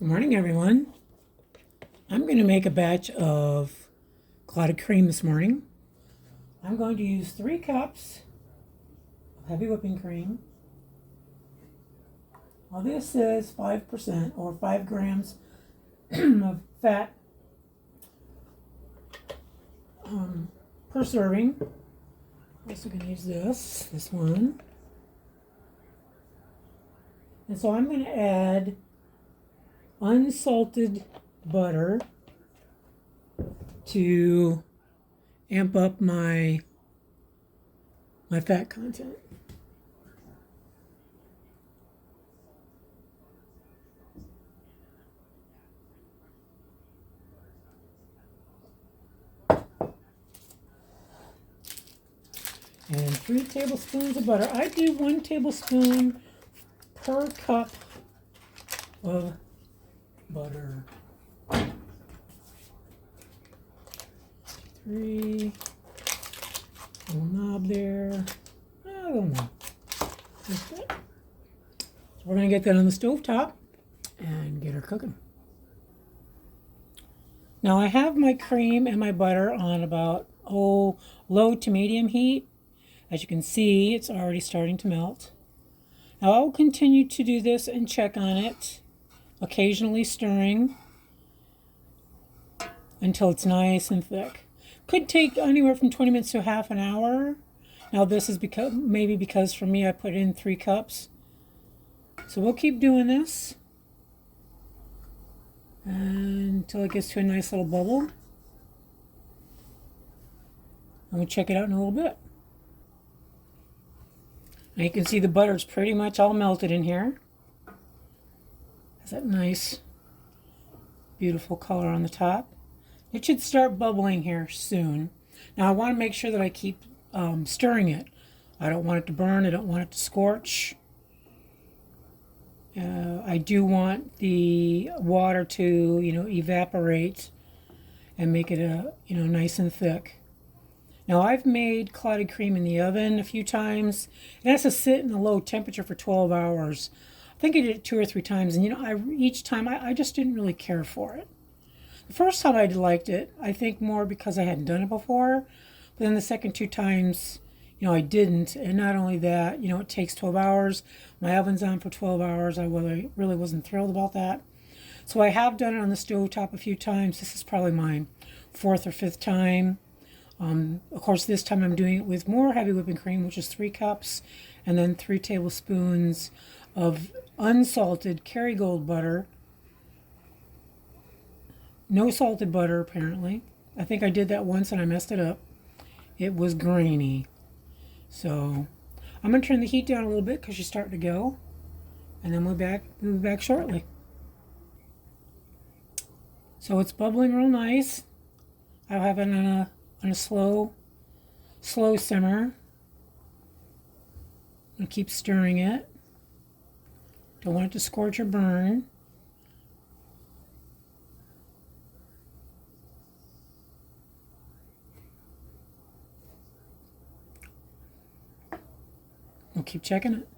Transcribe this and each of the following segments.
Good morning, everyone. I'm going to make a batch of clotted cream this morning. I'm going to use 3 cups of heavy whipping cream. Now this is 5% or 5 grams of fat per serving. Also going to use this one. And so I'm going to add unsalted butter to amp up my fat content. And 3 tablespoons of butter. I do 1 tablespoon per cup of butter. 3, little knob there, a little more. So we're going to get that on the stove top and get her cooking. Now I have my cream and my butter on about low to medium heat. As you can see, it's already starting to melt. Now I will continue to do this and check on it, occasionally stirring until it's nice and thick. Could take anywhere from 20 minutes to half an hour. Now this is because for me I put in 3 cups. So we'll keep doing this until it gets to a nice little bubble. And we'll check it out in a little bit. Now you can see the butter's pretty much all melted in here. Has that nice, beautiful color on the top. It should start bubbling here soon. Now I want to make sure that I keep stirring it. I don't want it to burn. I don't want it to scorch. I do want the water to, evaporate and make it nice and thick. Now I've made clotted cream in the oven a few times. It has to sit in a low temperature for 12 hours. I think I did it 2 or 3 times, and each time I just didn't really care for it. The first time I liked it, I think more because I hadn't done it before. But then the second 2 times, I didn't. And not only that, it takes 12 hours. My oven's on for 12 hours. I really wasn't thrilled about that. So I have done it on the stovetop a few times. This is probably my 4th or 5th time. Of course, this time I'm doing it with more heavy whipping cream, which is 3 cups, and then 3 tablespoons of unsalted Kerrygold butter. No salted butter, apparently. I think I did that once and I messed it up. It was grainy. So I'm going to turn the heat down a little bit because she's starting to go. And then we'll be back shortly. So it's bubbling real nice. I'll have it on a slow simmer. And keep stirring it. Don't want it to scorch or burn. We'll keep checking it.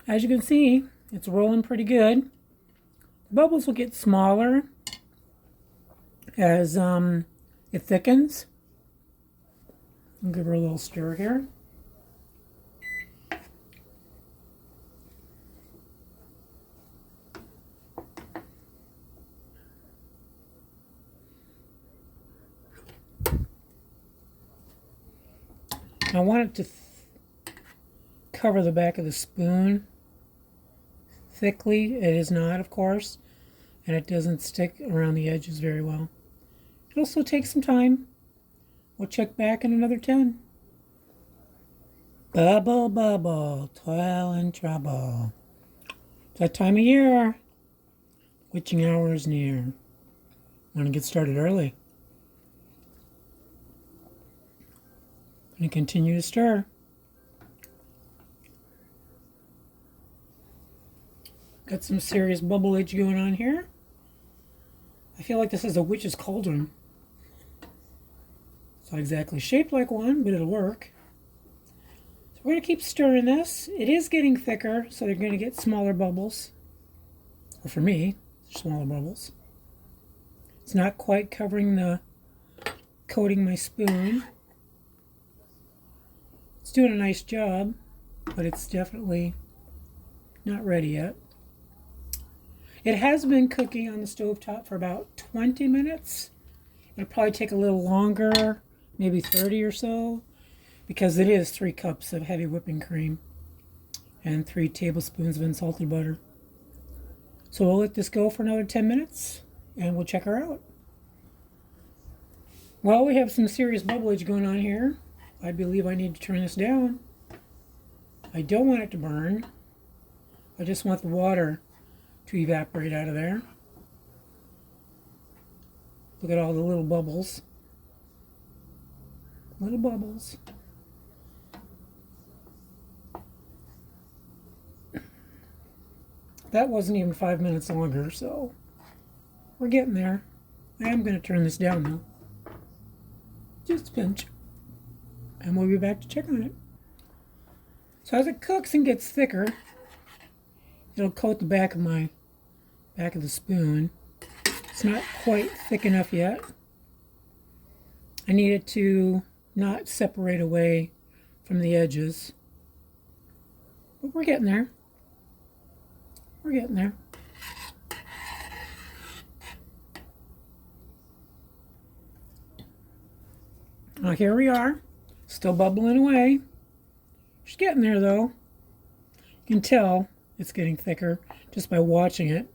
As you can see, it's rolling pretty good. The bubbles will get smaller as it thickens. I'll give her a little stir here. I want it to cover the back of the spoon thickly. It is not, of course, and it doesn't stick around the edges very well. It'll still take some time. We'll check back in another 10. Bubble, bubble, toil and trouble. It's that time of year. Witching hour is near. Want to get started early. And continue to stir. Got some serious bubbleage going on here. I feel like this is a witch's cauldron. It's not exactly shaped like one, but it'll work. So we're going to keep stirring this. It is getting thicker, so they're going to get smaller bubbles. Or for me, smaller bubbles. It's not quite covering the coating my spoon. It's doing a nice job, but it's definitely not ready yet. It has been cooking on the stovetop for about 20 minutes. It'll probably take a little longer, maybe 30 or so, because it is 3 cups of heavy whipping cream and 3 tablespoons of unsalted butter. So we'll let this go for another 10 minutes and we'll check her out. Well, we have some serious bubblage going on here. I believe I need to turn this down. I don't want it to burn. I just want the water to evaporate out of there. Look at all the little bubbles. Little bubbles. That wasn't even 5 minutes longer, so we're getting there. I am going to turn this down though. Just a pinch. And we'll be back to check on it. So as it cooks and gets thicker, it'll coat the back of the spoon. It's not quite thick enough yet. I need it to not separate away from the edges. But we're getting there. We're getting there. Now here we are, still bubbling away. She's getting there though. You can tell it's getting thicker just by watching it.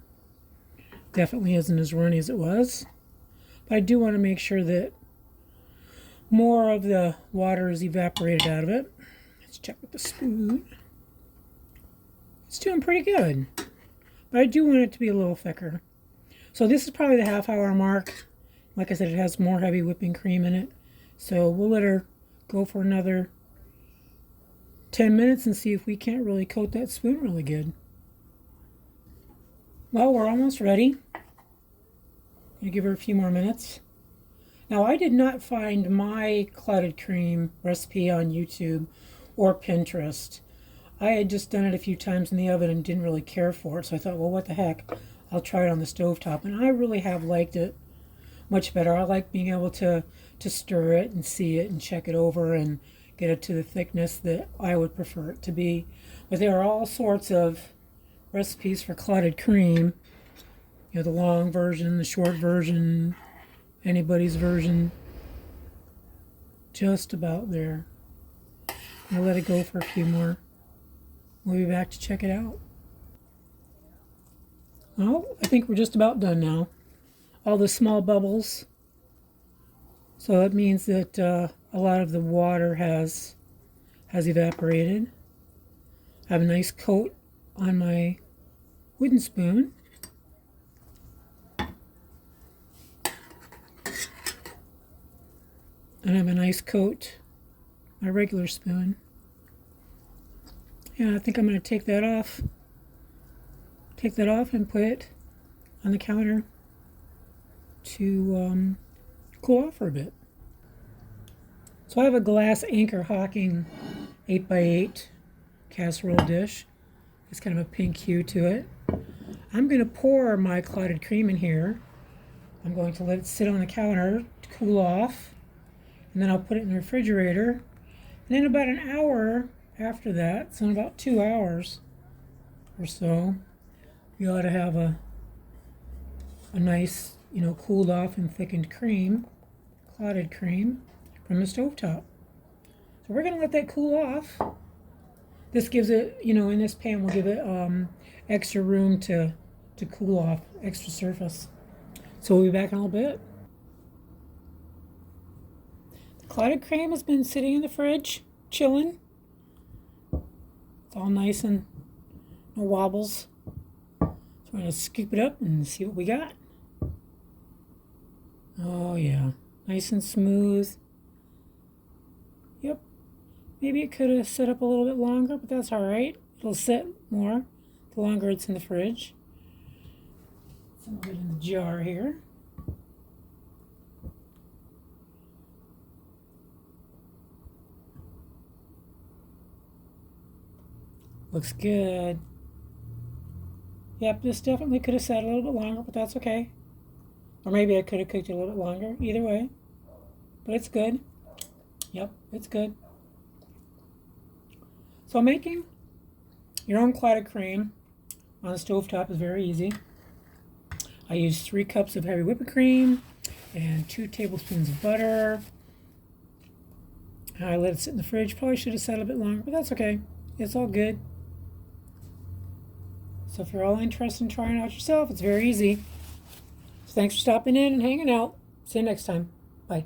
Definitely isn't as runny as it was. But I do want to make sure that more of the water is evaporated out of it. Let's check with the spoon. It's doing pretty good. But I do want it to be a little thicker. So this is probably the half-hour mark. Like I said, it has more heavy whipping cream in it. So we'll let her go for another 10 minutes and see if we can't really coat that spoon really good. Well, we're almost ready. Gonna give her a few more minutes. Now, I did not find my clotted cream recipe on YouTube or Pinterest. I had just done it a few times in the oven and didn't really care for it, so I thought, well, what the heck? I'll try it on the stovetop, and I really have liked it much better. I like being able to stir it and see it and check it over and get it to the thickness that I would prefer it to be. But there are all sorts of recipes for clotted cream. You know, the long version, the short version, anybody's version. Just about there. I'll let it go for a few more. We'll be back to check it out. Well, I think we're just about done now. All the small bubbles. So it means that a lot of the water has evaporated. I have a nice coat on my wooden spoon. And I have a nice coat on my regular spoon. Yeah, I think I'm going to take that off. Take that off and put it on the counter to cool off for a bit. So I have a glass Anchor Hocking 8x8 casserole dish. It's kind of a pink hue to it. I'm going to pour my clotted cream in here. I'm going to let it sit on the counter to cool off. And then I'll put it in the refrigerator. And then about an hour after that, so in about 2 hours or so, you ought to have a nice, cooled off and thickened cream, clotted cream from the stovetop. So we're going to let that cool off. This gives it, in this pan, we'll give it extra room to cool off, extra surface. So we'll be back in a little bit. The clotted cream has been sitting in the fridge, chilling. It's all nice and no wobbles. So we're going to scoop it up and see what we got. Oh yeah, nice and smooth. Yep. Maybe it could have set up a little bit longer, but that's all right. It'll set more the longer it's in the fridge. Some of it in the jar here. Looks good. Yep, this definitely could have sat a little bit longer, but that's okay. Or maybe I could have cooked it a little bit longer. Either way. But it's good. Yep, it's good. So making your own clotted cream on the stovetop is very easy. I use 3 cups of heavy whipping cream and 2 tablespoons of butter. I let it sit in the fridge. Probably should have sat a bit longer, but that's okay. It's all good. So if you're all interested in trying it out yourself, it's very easy. So thanks for stopping in and hanging out. See you next time. Bye.